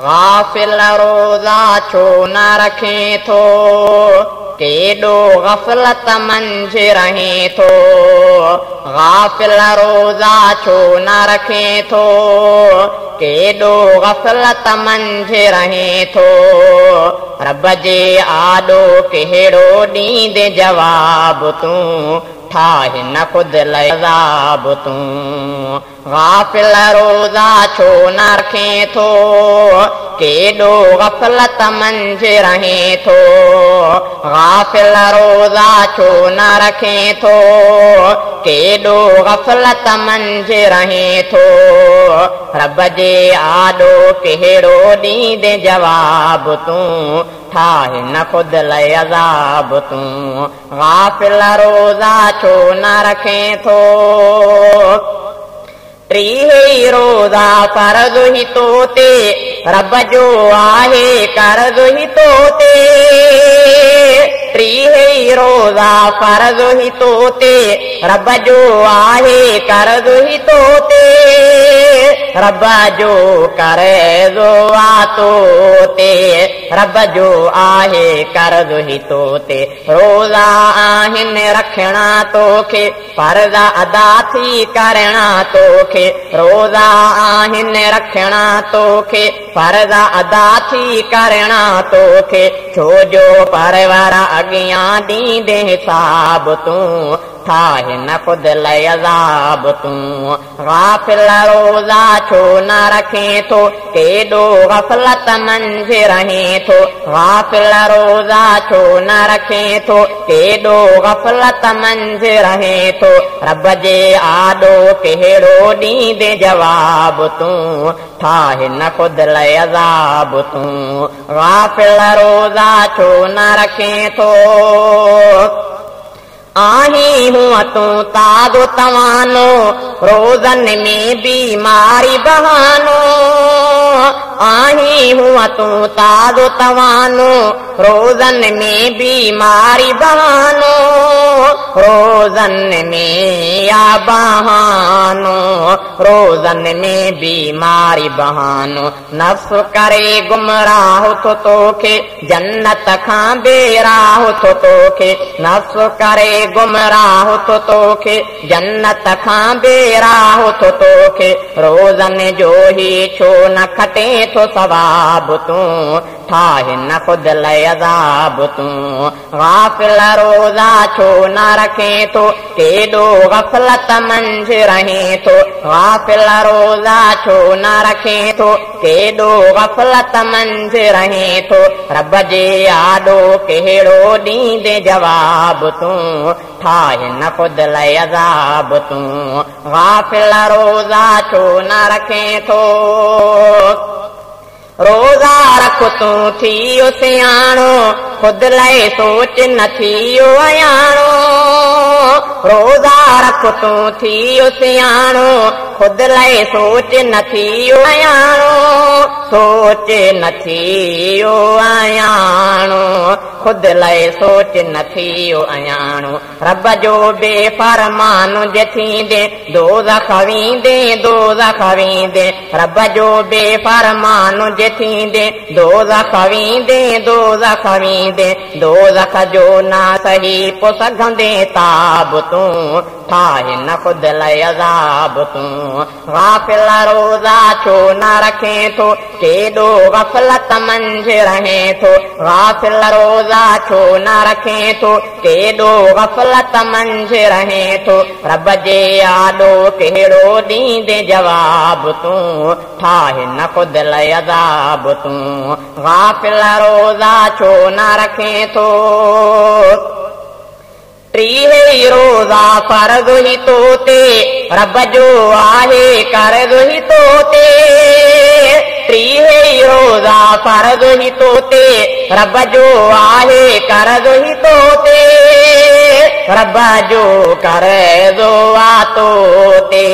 गाफिल रोज़ा छो न रखे थो, केॾो गफ़लत मंझि रहे थो। गाफिल रोज़ा छो न रखे थो, केॾो गफ़लत मंझि रहे थो। रब जे आॾो कहिड़ो ॾींदे जवाब तूं, ठाहे न ख़ुदि लाइ अज़ाब तूं। गाफिल रोज़ा छो न रखे थो, केॾो गफ़लत मंझि रहे थो। गाफिल रोज़ा छो न रखे थो, केॾो गफ़लत मंझि रहे थो। रब जे आॾो कहिड़ो ॾींदे जवाब तूं, ठाहे न ख़ुदि लाइ अज़ाब तूं। गाफिल रोज़ा छो न रखे थो, टीह रोज़ा फ़र्ज़ ही तो ते, रब जो आहे कर्ज़ ही तो ते। टीह रोज़ा फ़र्ज़ ही तो ते, रब जो आहे कर्ज़ ही तो ते। रब जो कर्ज़ आ तो ते, रब जो आहे कर्ज़ ही तो ते। रोज़ा आहिनि रखणा तोखे, फ़र्ज़ अदा थी करणा तोखे। रोज़ा आहिनि रखणा तोखे, फ़र्ज़ अदा थी करणा तोखे। छो जो परवर अॻियां ॾींदे हिसाब तूं, ठाहे न ख़ुदि लाइ अज़ाब तूं। गाफिल रोज़ा छो न रखे थो, केॾो गफ़लत मंझि रहे थो। गाफिल रोज़ा छो न रखे थो, केॾो गफ़लत मंझि रहे थो। रब जे आॾो कहिड़ो ॾींदे जवाब तूं, ठाहे न ख़ुदि लाइ अज़ाब तूं। गाफिल रोज़ा छो न रखे थो, आही हूअ तूं ताज़ो तवानो, रोज़नि में बीमारी बहानो। आही हूअ तूं ताज़ो तवानो, रोज़नि में बीमारी बहानो। रोज़नि में या बहानो, रोज़नि में बीमारी बहानो। नफ़्स करे गुमराह थो तोखे, जन्नत खां बेराह थो तोखे। नफ़्स करे गुमराह थो तोखे, जन्नत खां बेराह थो तोखे। रोज़नि जो ही छो न खटे थो सवाब तूं, ठाहे न ख़ुदि लाइ अज़ाब तूं। गाफिल रोज़ा छो न रखे थो, केॾो गफ़लत मंझि रहे थो। गाफिल रोज़ा छो न रखे थो, केॾो गफ़लत मंझि रहे थो। रब जे आॾो कहिड़ो ॾींदे जवाब तूं, ठाहे न ख़ुदि लाइ अज़ाब तूं। गाफिल रोज़ा छो न रखे थो, रोज़ा रख तूं थियो सियाणो, ख़ुदि लाइ सोच न थियो अयाणो। रोज़ा रख तूं थियो सियाणो, ख़ुदि लाइ सोच न थियो अयाणो। सोच न थियो अयाणो, ख़ुदि लाइ सोच न थियो अयाणो। रब जो बेफ़रमान जे थींदे, दोज़ख वेंदे दोज़ख वेंदे। रब जो बेफ़रमान जे थींदे, दोज़ख वेंदे दोज़ख वेंदे। दोज़ख जो ना सही पो सघंदे ताब तूं, ठाहे न ख़ुदि लाइ अज़ाब तूं। गाफिल रोज़ा छो न रखे थो, केॾो गफ़लत मंझि रहे थो। गाफिल रोज़ा छो न रखे थो, केॾो गफ़लत मंझि रहे थो। रब जे आॾो कहिड़ो ॾींदे जवाब तूं, ठाहे न ख़ुदि लाइ अज़ाब तूं। गाफिल रोज़ा छो न रखे थो, टीह रोज़ा फ़र्ज़ ही तो ते, रब जो आहे कर्ज़ ही तो ते। टीह रोज़ा फ़र्ज़ ही तो ते, रब जो आहे कर्ज़ ही तो ते। रब जो कर्ज़ो तो ते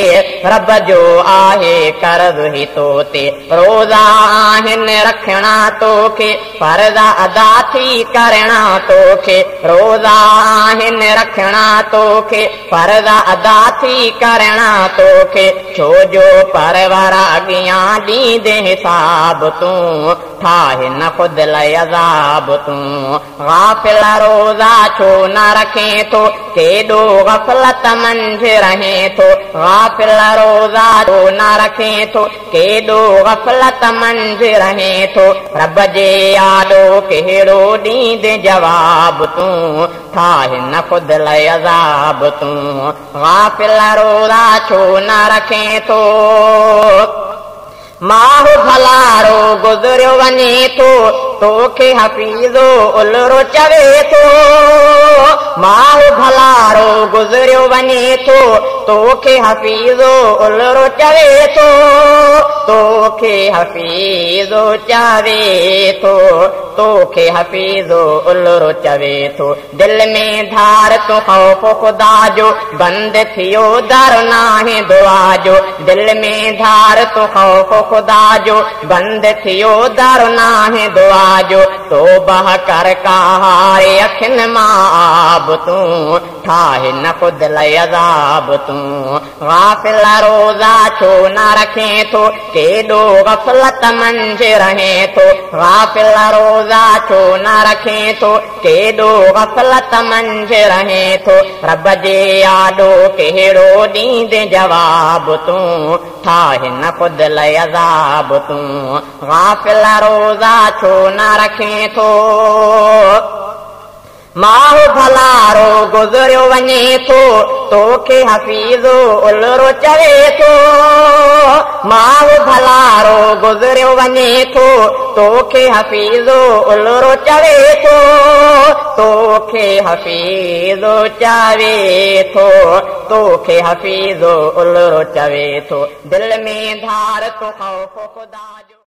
रब जो आहे कर्ज़ ही तो ते रोज़ा आहिनि रखणा तोखे फर्ज़ अदा थी करणा तोखे रोज़ा आहिनि रखणा तोखे फर्ज़ अदा थी करणा तोखे छो जो परवर अॻियां ॾींदे हिसाब तूं ठाहे न ख़ुदि लाइ अज़ाब तूं गाफ़िल रोज़ा छो न रखे थो केॾो गफ़लत मंझि रहे थो गाफ़िल रोज़ा छो न रखे थो केॾो गफ़लत मंझि रहे थो रब जे आॾो कहिड़ो ॾींदे जवाब तूं ठाहे न ख़ुदि लाइ अज़ाब तूं गाफ़िल रोज़ा छो न रखे थो माहु भलारो गुज़रियो वञे थो तोखे हफ़ीज़ो उलरो चवे थो माहु भलारो गुज़रियो वञे थो तोखे हफ़ीज़ो उलरो चवे थो तोखे हफ़ीज़ो चवे थो तोखे हफ़ीज़ो उलरो चवे थो दिलि में धार तूं ख़ौफ़ ख़ुदा जो बंद थियो दर नाहे दुआ जो दिलि में धार तूं ख़ौफ़ ख़ुदा जो बंद थियो दर नाहे दुआ जो तौबह कर कहारे अखियुनि मां आब तूं ठाहे न ख़ुदि लाइ अज़ाब तूं गाफ़िल रोज़ा छो न रखे थो केॾो गफ़लत मंझि रहे थो गाफ़िल रोज़ा छो न रखे थो केॾो गफ़लत मंझि रहे थो रब जे आॾो कहिड़ो ॾींदे जवाब तूं ठाहे न ख़ुदि लाइ अज़ाब तूं गाफ़िल रोज़ा छो न रखे थो माहु भलारो गुज़रियो वञे थो तोखे हफ़ीज़ो उलरो चवे थो माहु भलारो गुज़रियो वञे थो तोखे हफ़ीज़ो उलरो चवे थो तोखे हफ़ीज़ो चवे थो तोखे हफ़ीज़ो उलरो चवे थो दिलि में धार तो ख़ौफ़ ख़ुदा जो